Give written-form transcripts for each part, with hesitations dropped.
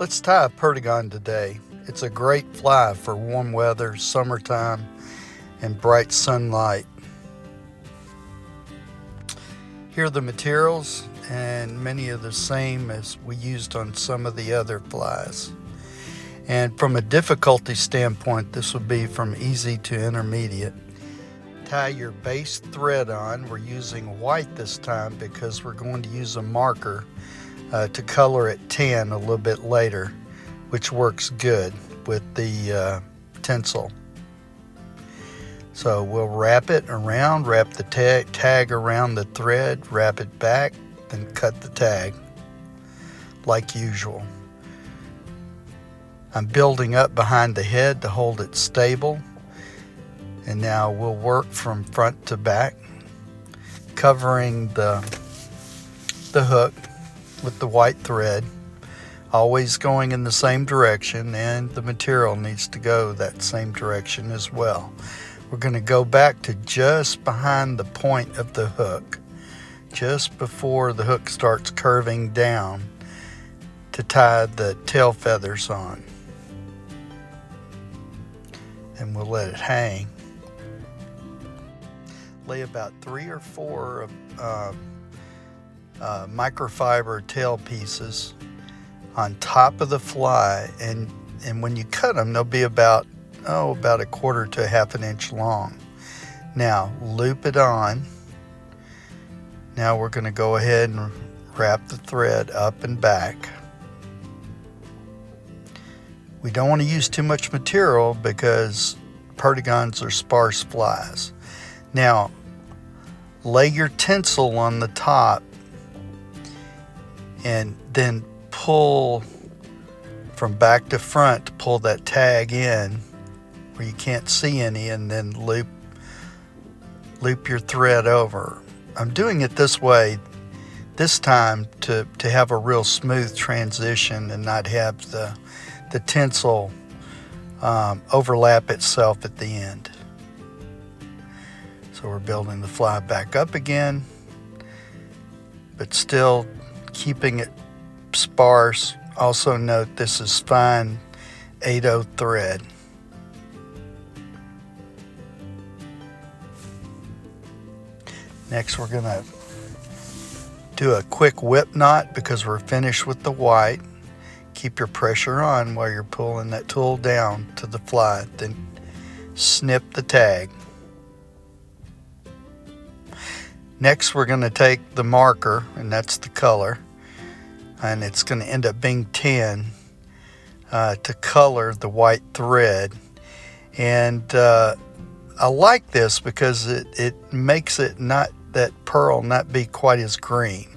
Let's tie a perdigon today. It's a great fly for warm weather, summertime, and bright sunlight. Here are the materials, and many are the same as we used on some of the other flies. And from a difficulty standpoint, this would be from easy to intermediate. Tie your base thread on. We're using white this time because we're going to use a marker to color it tan a little bit later, which works good with the tinsel. So we'll wrap it around, wrap the tag around the thread, wrap it back, then cut the tag like usual. I'm building up behind the head to hold it stable. And now we'll work from front to back, covering the hook with the white thread, always going in the same direction, and the material needs to go that same direction as well. We're going to go back to just behind the point of the hook, just before the hook starts curving down, to tie the tail feathers on. And we'll let it hang. Lay about 3 or 4 microfiber tail pieces on top of the fly, and when you cut them, they'll be about a 1/4 to 1/2 inch long. Now loop it on. Now we're going to go ahead and wrap the thread up and back. We don't want to use too much material because perdigons are sparse flies. Now, lay your tinsel on the top and then pull from back to front to pull that tag in where you can't see any, and then loop your thread over. I'm doing it this way this time to have a real smooth transition and not have the tinsel overlap itself at the end. So we're building the fly back up again, but still keeping it sparse. Also note this is fine 8/0 thread. Next we're going to do a quick whip knot because we're finished with the white. Keep your pressure on while you're pulling that tool down to the fly, then snip the tag. Next we're going to take the marker, and that's the color, and it's going to end up being tan to color the white thread. And I like this because it makes it not that pearl not be quite as green,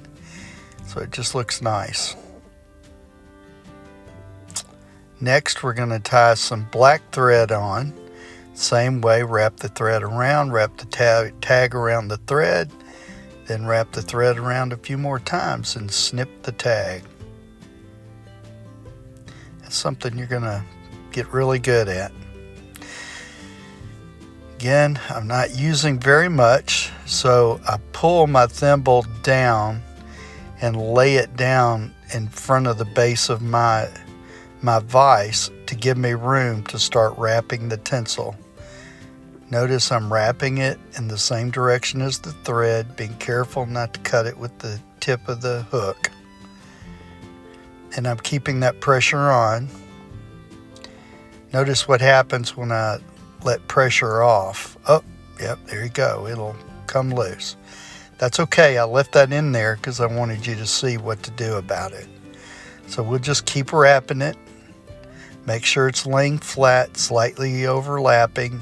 so it just looks nice. Next we're going to tie some black thread on. Same way, wrap the thread around, wrap the tag around the thread, then wrap the thread around a few more times and snip the tag. That's something you're going to get really good at. Again, I'm not using very much, so I pull my thimble down and lay it down in front of the base of my vise to give me room to start wrapping the tinsel. Notice I'm wrapping it in the same direction as the thread, being careful not to cut it with the tip of the hook. And I'm keeping that pressure on. Notice what happens when I let pressure off. Oh, yep, there you go. It'll come loose. That's okay. I left that in there because I wanted you to see what to do about it. So we'll just keep wrapping it. Make sure it's laying flat, slightly overlapping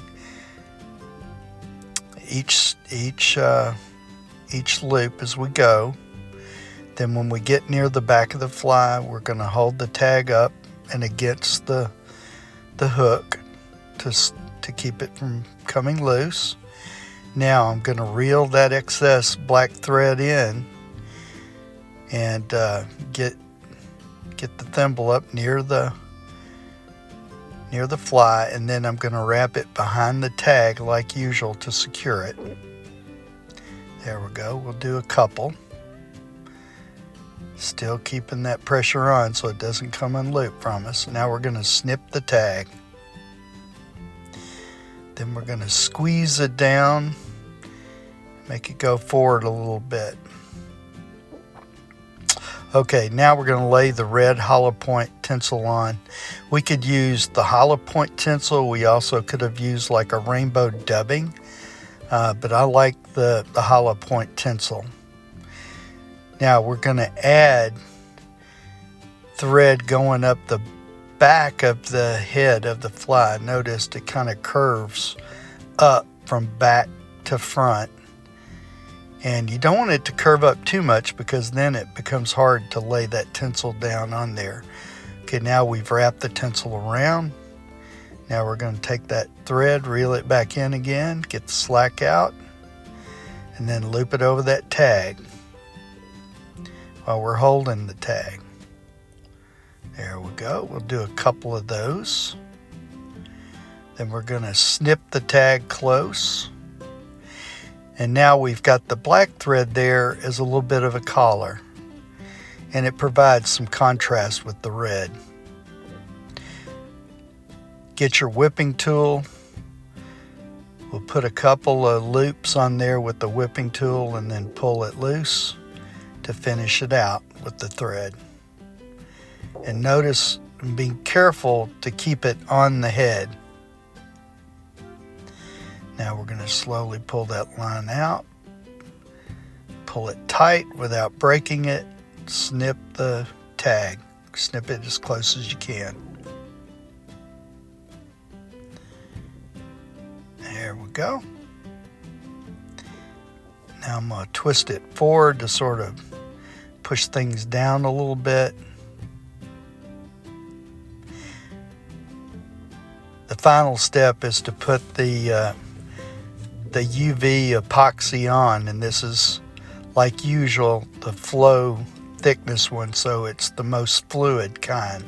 each loop as we go. Then when we get near the back of the fly, we're going to hold the tag up and against the hook to keep it from coming loose. Now I'm going to reel that excess black thread in and get the thimble up near the fly, and then I'm going to wrap it behind the tag like usual to secure it. There we go. We'll do a couple. Still keeping that pressure on so it doesn't come unlooped from us. Now we're going to snip the tag. Then we're going to squeeze it down, make it go forward a little bit. Okay, now we're going to lay the red hollow point tinsel on. We could use the hollow point tinsel. We also could have used like a rainbow dubbing, but I like the hollow point tinsel. Now we're going to add thread going up the back of the head of the fly. Notice it kind of curves up from back to front. And you don't want it to curve up too much because then it becomes hard to lay that tinsel down on there. Okay, now we've wrapped the tinsel around. Now we're going to take that thread, reel it back in again, get the slack out, and then loop it over that tag while we're holding the tag. There we go. We'll do a couple of those. Then we're going to snip the tag close. And now we've got the black thread there as a little bit of a collar, and it provides some contrast with the red. Get your whipping tool. We'll put a couple of loops on there with the whipping tool and then pull it loose to finish it out with the thread. And notice, be careful to keep it on the head. Now we're going to slowly pull that line out, pull it tight without breaking it, snip the tag, snip it as close as you can. There we go. Now I'm going to twist it forward to sort of push things down a little bit. The final step is to put the UV epoxy on, and this is like usual the flow thickness one, so it's the most fluid kind.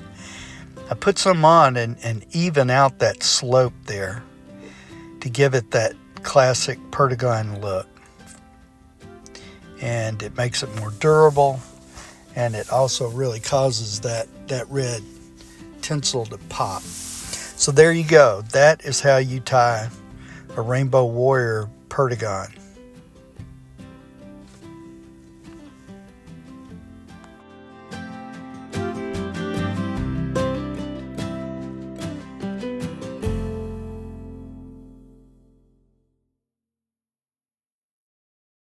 I put some on and even out that slope there to give it that classic Perdigon look, and it makes it more durable, and it also really causes that red tinsel to pop. So there you go. That is how you tie a Rainbow Warrior Perdigon.